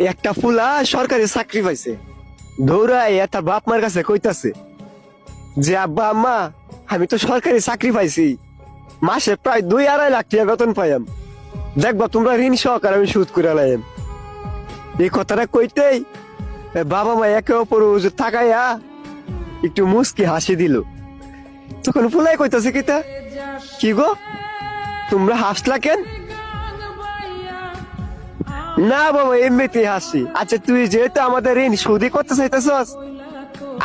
একটা ফুলা সরকারি চাকরি পাইছে, দৌড়ায় তার বাপ মার কাছে কইতাছে যে আব্বা আম্মা আমি তো সরকারি চাকরি পাইছি, মাসে প্রায় 2-2.5 লাখ টাকা বেতন পাইম, দেখবা তোমরা ঋণ সহকারে আমি সুদ করে লাইম। এই কথাটা কইতেই বাবা মা একে অপর থাকাইয়া একটু মুস্কি হাসি দিল। তখন ফুলাই কইতাছে কি গো তোমরা হাসলা কেন? না বাবা এমনিতেই হাসি। আচ্ছা তুই যেহেতু আমাদের ঋণ সুদই করতে চাইতেছস,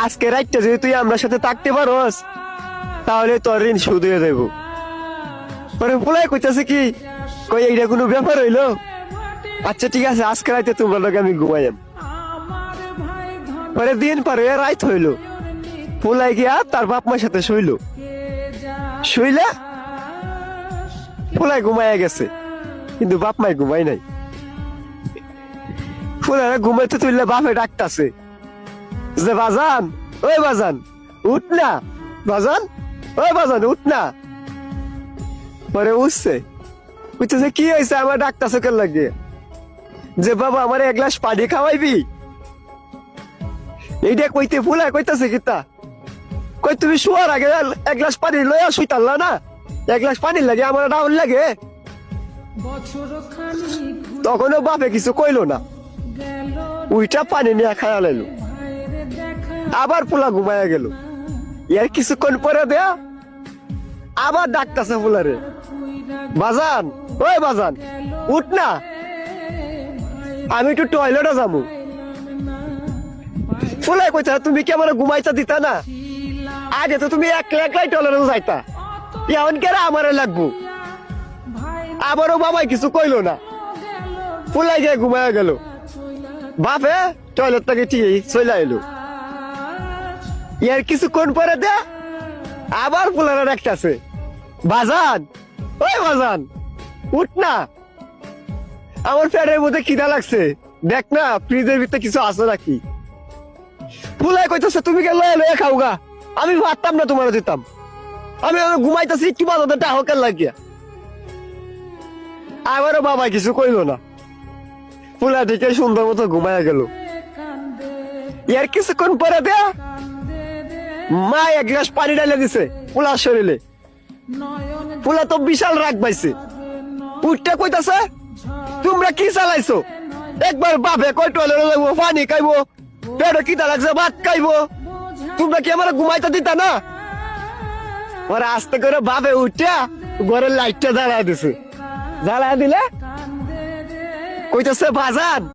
আজকে রাইটটা যদি তুই আমরা সাথে থাকতে পারোস তাহলে তোর ঋণ সুদ হয়ে যাইব। পরে ফুলাই কইতাছে কি কই এইটা কোনো ব্যাপার হইলো? আচ্ছা ঠিক আছে আজকে রাইতে তোমরা লোক আমি ঘুমাইম। পরে দিন পরে রাইত হইলো, ফুলাই গিয়া তার বাপ মার সাথে শুইলা ফুলাই ঘুমাইয়া গেছে, কিন্তু বাপ মাই ঘুমাই নাই। ফুলারা ঘুমাইতে তুললে বাপে ডাকতাছে যে বাজান ওই বাজান উঠ না, বাজান ওই বাজান উঠ না। পরে উঠছে, বুঝতেছে কি হয়েছে আমার ডাকতাছে কেন লাগে, যে বাবা আমার 1 গ্লাস পানি খাওয়াইবি। এইটা কইতে ফুলা কইতাছে কিতা কই তুমি শোয়ার আগে 1 গ্লাস পানি লইয়া শুইতাল্লা না, 1 গ্লাস পানি লাগে আমার ডাউন লাগে। তখনও বাপে কিছু কইলো না, উইটা পানি নিয়ে খায়া লাইলো। আবার পোলা ঘুমায়া গেল। এর কিছুক্ষণ পরে দেয়া আবার ডাকতাছে ফুলারে, বাজান ওই বাজান উঠ না, আমি একটু টয়লেটে যাবো। ফুলাই কইতা তুমি কি আমার ঘুমাইতা দিতা না, আগে তো তুমি একলাই টয়লেটে যাইতা, এখন কেন আমারে লাগবো। আবারও বাবাই কিছু কইলো না, ফুলাই গিয়ে ঘুমায়া গেল। বাপে টয়লেট থেকে ঠিক চলে এলো। এর কিছুক্ষণ পরে দে আবার ফুলারা ডাকতেছে, বাজান ওই বাজান উঠ না, আমার পেটের মধ্যে খিদা লাগছে, দেখ না ফ্রিজের ভিতরে কিছু আছে নাকি। ফুলাই কইতেছে তুমি কে লয়ে লয়ে খাও গা, আমি ভাবতাম না তোমার দিতাম, আমি ঘুমাইতেছি একটু বাজাতে টাহকের লাগিয়া। আবারও বাবা কিছু কইলো না, ফুলা দিকে সুন্দর মতো ঘুমায়া গেল। এর কিছুক্ষণ পরে দে মা 1 গ্লাস পানি ঢালে দিছে ফুলার শরীরে। ফুলা তো বিশাল রাগ পাইছে, উঠটা কইতাছে তোমরা কি চালাইছো, একবার বাপে কই টয়লেটে যাইবো পানি খাইবো, পেটে খিদা লাগছে ভাত খাইবো, তোমরা কি আমার ঘুমাইতে দিতা না। ওরা আস্তে করে বাপে উঠা ঘরের লাইটটা জ্বালায় দিছে, জ্বালায় দিলে কইতাছে বাজান